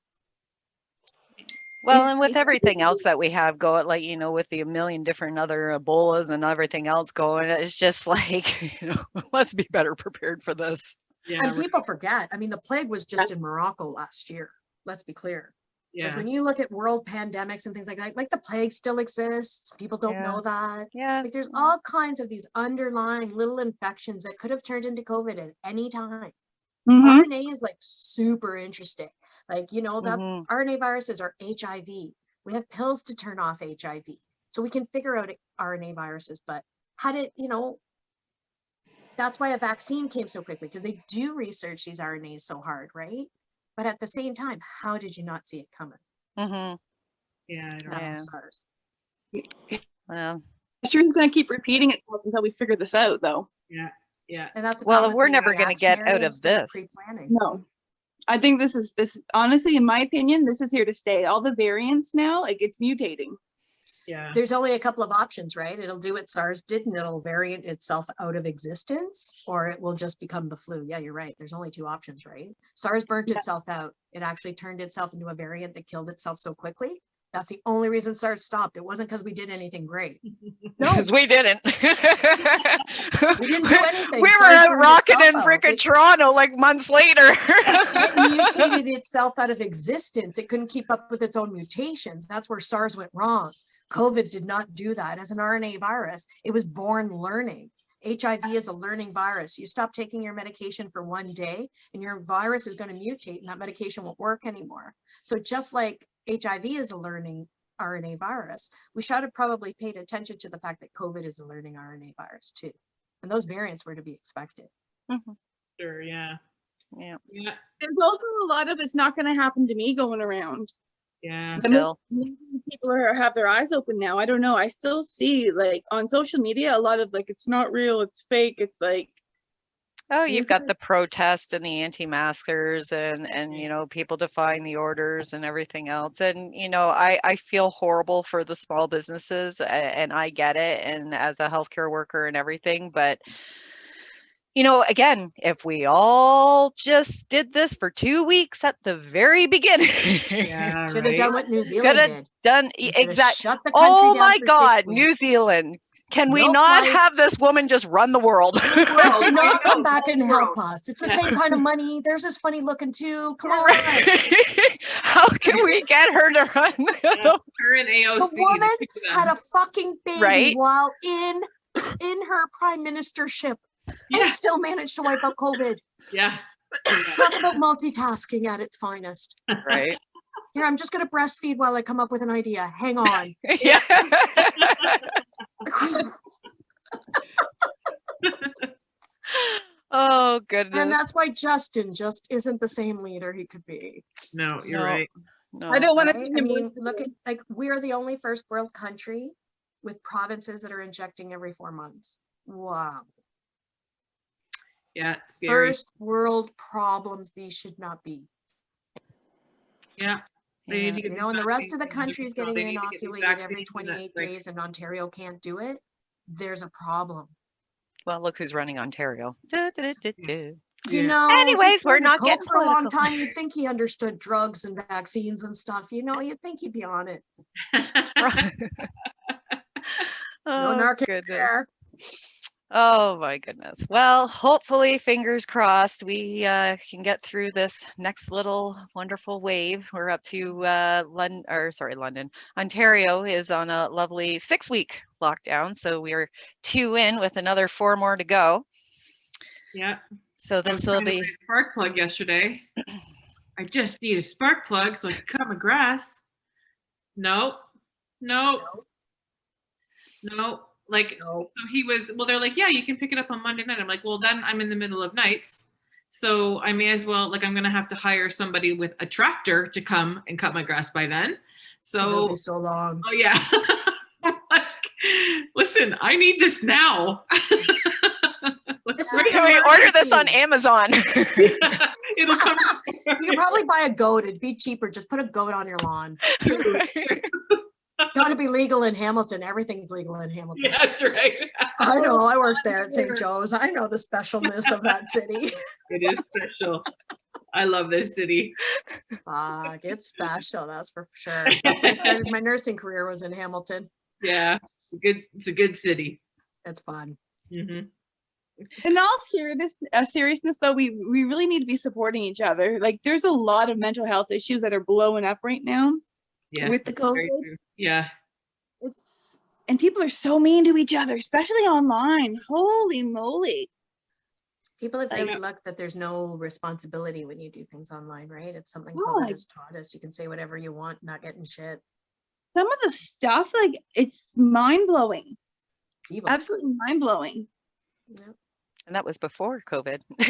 Well, and with everything else that we have going, like, you know, with the 1 million different other Ebolas and everything else going, it's just like, you know, let's be better prepared for this. Yeah, and people forget. I mean, the plague was just in Morocco last year. Let's be clear. Yeah. Like when you look at world pandemics and things like that, like the plague still exists. People don't know that. Yeah. Like there's all kinds of these underlying little infections that could have turned into COVID at any time. RNA is like super interesting. Like, you know, that's RNA viruses are HIV. We have pills to turn off HIV. So we can figure out RNA viruses, but how did, you know, that's why a vaccine came so quickly, because they do research these RNAs so hard, right? But at the same time, how did you not see it coming? Yeah, I don't know. SARS. Well, history's going to keep repeating itself until we figure this out, though. Yeah. Yeah. And that's well, we're never going to get out of this. No, I think this honestly, in my opinion, this is here to stay. All the variants now, like, it's mutating. Yeah. There's only a couple of options, right? It'll do what SARS did, and it'll variant itself out of existence, or it will just become the flu. Yeah, you're right. There's only 2 options, right? SARS burnt itself out. It actually turned itself into a variant that killed itself so quickly. That's the only reason SARS stopped. It wasn't because we did anything great. No, we didn't. We didn't do anything. We were out rocking in Brick of Toronto like months later. It mutated itself out of existence. It couldn't keep up with its own mutations. That's where SARS went wrong. COVID did not do that. As an RNA virus, it was born learning. HIV is a learning virus. You stop taking your medication for 1 day and your virus is going to mutate and that medication won't work anymore. So just like HIV is a learning RNA virus, we should have probably paid attention to the fact that COVID is a learning RNA virus too. And those variants were to be expected. Sure, yeah. Yeah. There's also a lot of it's not going to happen to me going around. Yeah. Still. Maybe people have their eyes open now. I don't know. I still see like on social media a lot of like, it's not real, it's fake. It's like, Oh, you've got the protest and the anti-maskers and you know, people defying the orders and everything else. And you know, I feel horrible for the small businesses, and I get it, and as a healthcare worker and everything, but you know, again, if we all just did this for 2 weeks at the very beginning, Yeah. Should have Right. done what New Zealand could have did. done You should have exactly. shut the country Oh down my for 6 God, weeks. New Zealand. Can we No not flights. have this woman just run the world? Will she No, not come no, back and no, help bro. us? It's the same kind of money. There's this funny looking too. Come on. How can we get her to run? Yeah, her and AOC. The woman the two of had them. a fucking baby Right? while in her prime ministership Yeah. and still managed to wipe out COVID. Yeah. Talk about multitasking at its finest. Right. Here, I'm just going to breastfeed while I come up with an idea. Hang on. Yeah. Oh goodness. And that's why Justin just isn't the same leader he could be. No, you're No. right. No. I don't want to Right? see I him. mean, look at, like, we're the only first world country with provinces that are injecting every 4 months. Wow. Yeah, it's scary. First world problems these should not be. Yeah. They Yeah. need to get You know, and the these rest of the vaccines under country's control. getting They need to get these inoculated every vaccines and 28 like, days and Ontario can't do it. There's a problem. Well, look who's running Ontario. Du, du, du, du, du. You Yeah. know, Anyways, he we're snorted not coke getting for a long political. time. You'd think he understood drugs and vaccines and stuff. You know, you'd think he'd be on it. No Oh narc goodness. there. Oh my goodness. Well, hopefully, fingers crossed, we can get through this next little wonderful wave. We're up to London. Ontario is on a lovely 6-week lockdown, so we're 2 in with another 4 more to go. Yeah. So I was this will trying to be buy a spark plug yesterday. I just need a spark plug so I can cut my grass. No. Like, No. so he was, well, they're like, yeah, you can pick it up on Monday night. I'm like, well, then I'm in the middle of nights. So I may as well, like, I'm going to have to hire somebody with a tractor to come and cut my grass by then. 'Cause it'll So, be so long. oh, yeah. I'm like, listen, I need this now. This Let's is Can we order this on emergency. Amazon? It'll come. You can probably buy a goat. It'd be cheaper. Just put a goat on your lawn. It's got to be legal in Hamilton. Everything's legal in Hamilton. Yeah, that's right. I know. I worked there at St. Joe's. I know the specialness of that city. It is special. I love this city. Fuck, it's special. That's for sure. That's where I started my nursing career, was in Hamilton. Yeah, it's a good city. It's fun. Mm-hmm. In all seriousness, though, we really need to be supporting each other. Like, there's a lot of mental health issues that are blowing up right now Yes, with the that's very COVID. true. Yeah. And people are so mean to each other, especially online. Holy moly! People have I really know. looked that there's no responsibility when you do things online, right? It's something No, COVID I- has taught us. You can say whatever you want, not getting shit. Some of the stuff, like, it's mind blowing. It's evil. Absolutely mind blowing. Yeah. And that was before COVID. I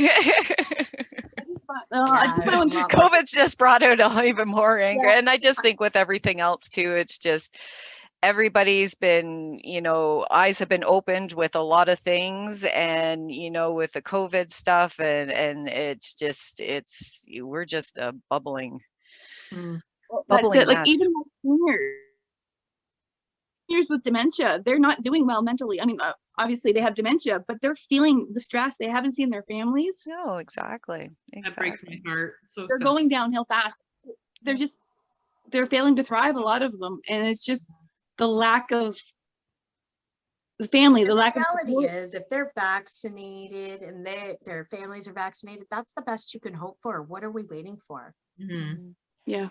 just Yeah, found it's a lot more. COVID's just brought out even more anger. Yeah. And I just think with everything else too, it's just everybody's been, you know, eyes have been opened with a lot of things, and you know, with the COVID stuff, and we're just bubbling. Mm. That's bubbling it. Like, mess. even my seniors with dementia, they're not doing well mentally. I mean, obviously they have dementia, but they're feeling the stress. They haven't seen their families. No, exactly. That breaks my heart. So They're sad. going downhill fast. They're failing to thrive, a lot of them. And it's just the lack of the family, And the the lack of reality support. is, if they're vaccinated and their families are vaccinated, that's the best you can hope for. What are we waiting for? Mhm. Yeah.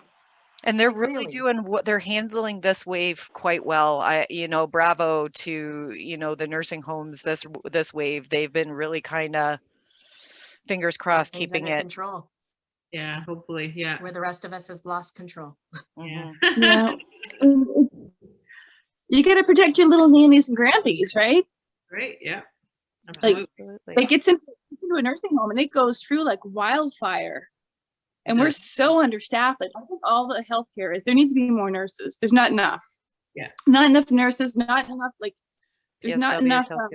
And they're Like, really really? doing what they're handling this wave quite well. Bravo to, the nursing homes this wave. They've been really kind of, fingers crossed, Things keeping under it. control, Yeah, hopefully. Yeah. where the rest of us has lost control. Yeah. Mhm. Yeah. And you got to protect your little nannies and grandpies, right? Great. Yeah. Like- Absolutely. Absolutely. Like, it's into a nursing home and it goes through like wildfire. And we're so understaffed. Like, I think all the healthcare is, there needs to be more nurses. There's not enough. Yeah. Not enough nurses, not enough, like, there's not enough And that's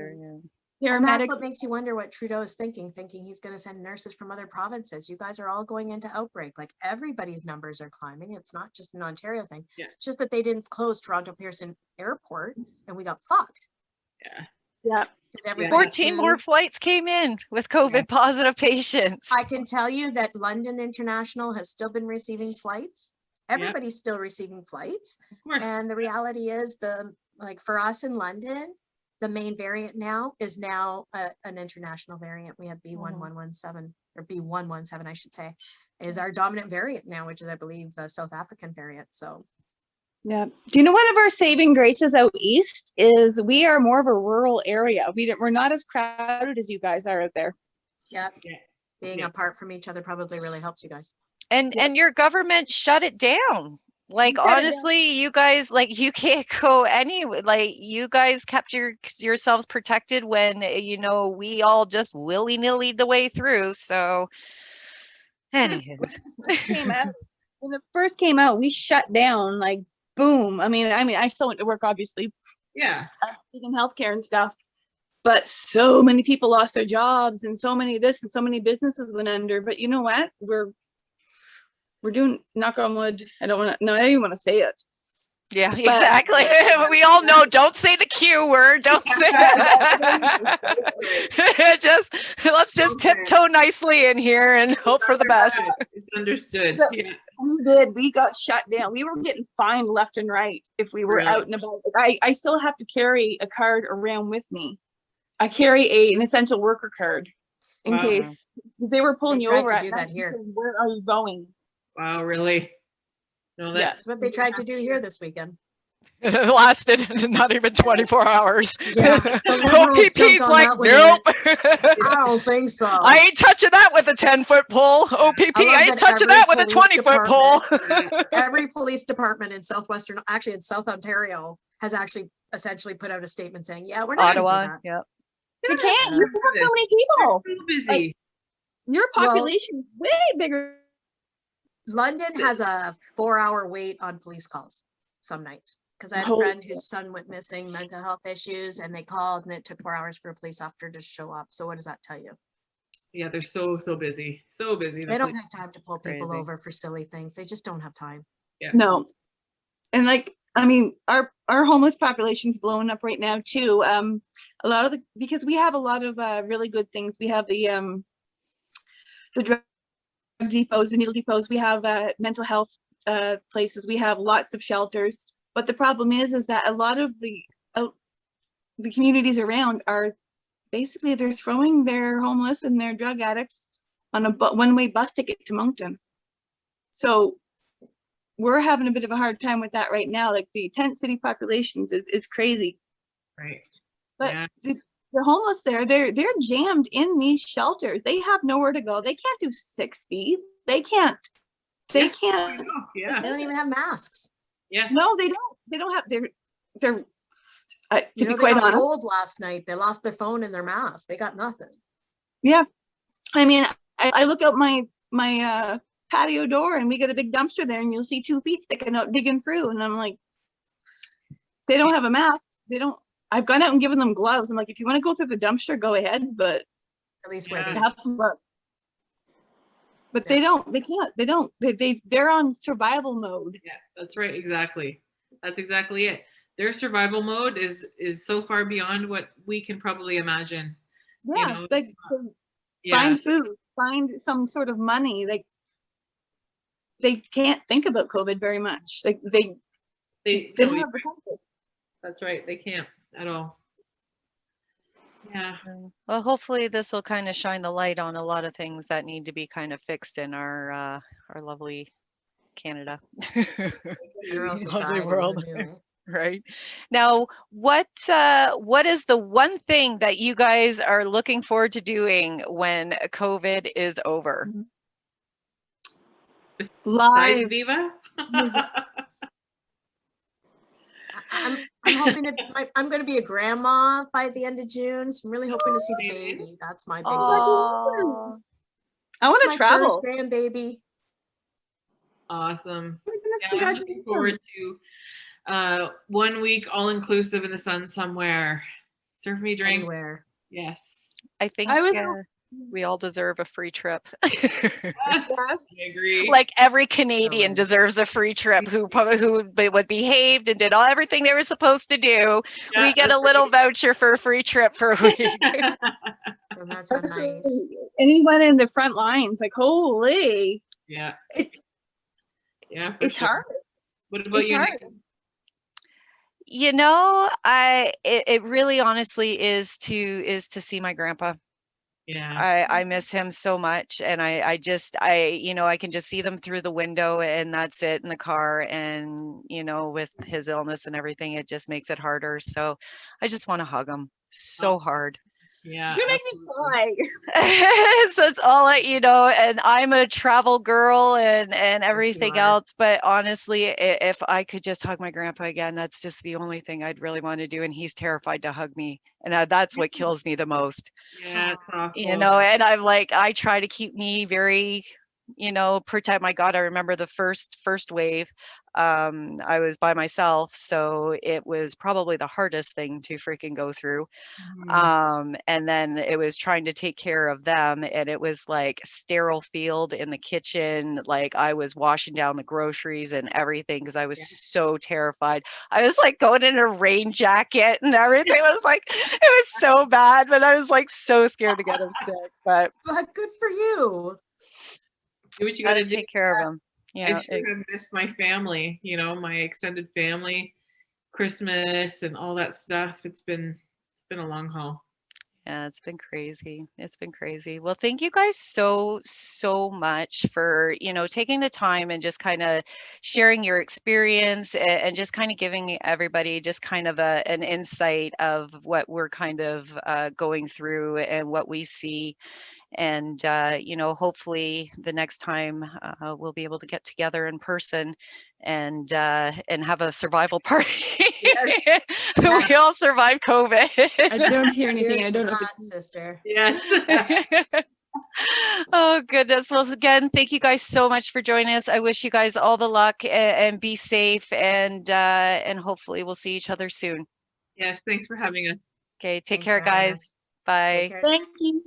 paramedics. what makes you wonder what Trudeau is thinking he's going to send nurses from other provinces. You guys are all going into outbreak. Like, everybody's numbers are climbing. It's not just an Ontario thing. Yeah. It's just that they didn't close Toronto Pearson Airport and we got fucked. Yeah. Yeah. 'Cause everybody 14 flew. more flights came in with COVID positive patients. I can tell you that London International has still been receiving flights. Everybody's still receiving flights. Of course. And the reality is like for us in London, the main variant now is an international variant. We have B1117 or B117, I should say, is our dominant variant now, which is, I believe, the South African variant. So Yeah. Do you know one of our saving graces out east is we are more of a rural area. We're not as crowded as you guys are out there. yeah, Yeah. being apart from each other probably really helps you guys. And your government shut it down. Like, Shut it down. honestly, you guys, like, you can't go anywhere. Like, you guys kept yourselves protected when, we all just willy-nilly the way through. So, anyways. When it first came out, we shut down, like, boom. I mean, I still went to work, obviously, Yeah. in healthcare and stuff, but so many people lost their jobs and so many this and so many businesses went under. But you know what? We're doing, knock on wood. I don't even want to say it. Yeah, exactly. We all know, don't say the Q word. Don't say let's just tiptoe nicely in here and hope for the best. It's understood. But Yeah. We got shut down. We were getting fined left and right if we were Really? out and about. I still have to carry a card around with me. I carry an essential worker card in Wow. case they were pulling They you tried over to at do night that here. because where are you going? Wow, really? No, Yeah. That's what they tried to do here this weekend. It lasted not even 24 hours. Yeah, the Liberals jumped OPP's on like, that one. nope. I don't think so. I ain't touching that with a 10-foot pole. OPP, I love I ain't that touching every that with a police 20-foot pole. Every police department in actually in South Ontario, has actually essentially put out a statement saying, yeah, we're not going to do Ottawa, that. yep. You can't. You have so many people. They're so busy. Your population is way bigger. London has a 4-hour wait on police calls some nights. Because I had a Oh. friend whose son went missing, mental health issues, and they called and it took 4 hours for a police officer to show up. So what does that tell you? Yeah, they're so busy. So busy. They don't have time to pull people Crazy. over for silly things. They just don't have time. Yeah. No. And like, I mean, our homeless population's blowing up right now too. A lot of because we have a lot of really good things. We have the drug depots, the needle depots. We have mental health places. We have lots of shelters. But the problem is that a lot of the communities around are basically they're throwing their homeless and their drug addicts on a one-way bus ticket to Moncton. So we're having a bit of a hard time with that right now. Like the tent city populations is crazy. Right. But Yeah. the homeless they're jammed in these shelters. They have nowhere to go. They can't do 6 feet. They can't. They Yeah. can't. Yeah. They don't even have masks. Yeah. No, they don't. They don't have. They're. To You know, be they quite got honest. rolled last night. They lost their phone and their mask. They got nothing. Yeah. I mean, I look out my patio door and we got a big dumpster there, and you'll see 2 feet sticking out, digging through, and I'm like, they don't have a mask. They don't. I've gone out and given them gloves. I'm like, if you want to go through the dumpster, go ahead, but At least Yeah. where they have some luck. But Yeah. they don't. They can't. They don't. They're on survival mode. Yeah, that's right. Exactly. That's exactly it. Their survival mode is so far beyond what we can probably imagine. Yeah, know, like Yeah. find food, find some sort of money. Like they can't think about COVID very much. Like they They don't no, have the comfort. that's right. They can't at all. Yeah. Well, hopefully this will kind of shine the light on a lot of things that need to be kind of fixed in our lovely Canada. Euro Lovely society, world. who knew, eh? Right. Now, what is the one thing that you guys are looking forward to doing when COVID is over? Besides Live. Viva. I'm hoping I'm going to be a grandma by the end of June, so I'm really hoping to see the Baby. baby. That's my big one. Aw. I want It's to my first travel. grandbaby. Awesome. Oh my goodness, Yeah, I'm looking forward to 1 week all inclusive in the sun somewhere. Serve me drink. Anywhere. Yes. I think I was we all deserve a free trip. Yes. I agree. Like every Canadian Always. deserves a free trip who would behaved and did everything they were supposed to do. Yeah, We get a little voucher for a free trip for a week. So that's a nice. anyone in the front lines, like, holy, yeah. it's Yeah, for it's sure. hard. What about It's you, hard. Nick? You know, it really honestly is to see my grandpa. Yeah. I miss him so much, and I just I can just see them through the window, and that's it in the car. And with his illness and everything, it just makes it harder. So I just want to hug him so hard. Yeah. You make me cry. So that's all and I'm a travel girl and everything are. else, but honestly, if I could just hug my grandpa again, that's just the only thing I'd really want to do, and he's terrified to hug me, and that's what kills me the most. Yeah, it's awful. And I'm like, I try to keep me very protect. My God, I remember the first wave. I was by myself, so it was probably the hardest thing to freaking go through. And then it was trying to take care of them, and it was like sterile field in the kitchen. Like I was washing down the groceries and everything because I was so terrified. I was like going in a rain jacket and everything. It was like, it was so bad, but I was like so scared to get him sick. But Good for you. Do what you gotta gotta do. take care of him. I sure have missed my family, my extended family, Christmas and all that stuff. It's been a long haul. Yeah, it's been crazy. It's been crazy. Well, thank you guys so much for, taking the time and just kind of sharing your experience and just kind of giving everybody just kind of an insight of what we're kind of going through and what we see. And, hopefully the next time we'll be able to get together in person and have a survival party. Yes. We all survived COVID. I don't hear anything. Cheers I to don't know. that, sister. Yes. Oh, goodness. Well, again, thank you guys so much for joining us. I wish you guys all the luck and be safe, and hopefully we'll see each other soon. Yes. Thanks for having us. Okay, take Thanks care, for having guys. us. Bye. Take care. Thank you.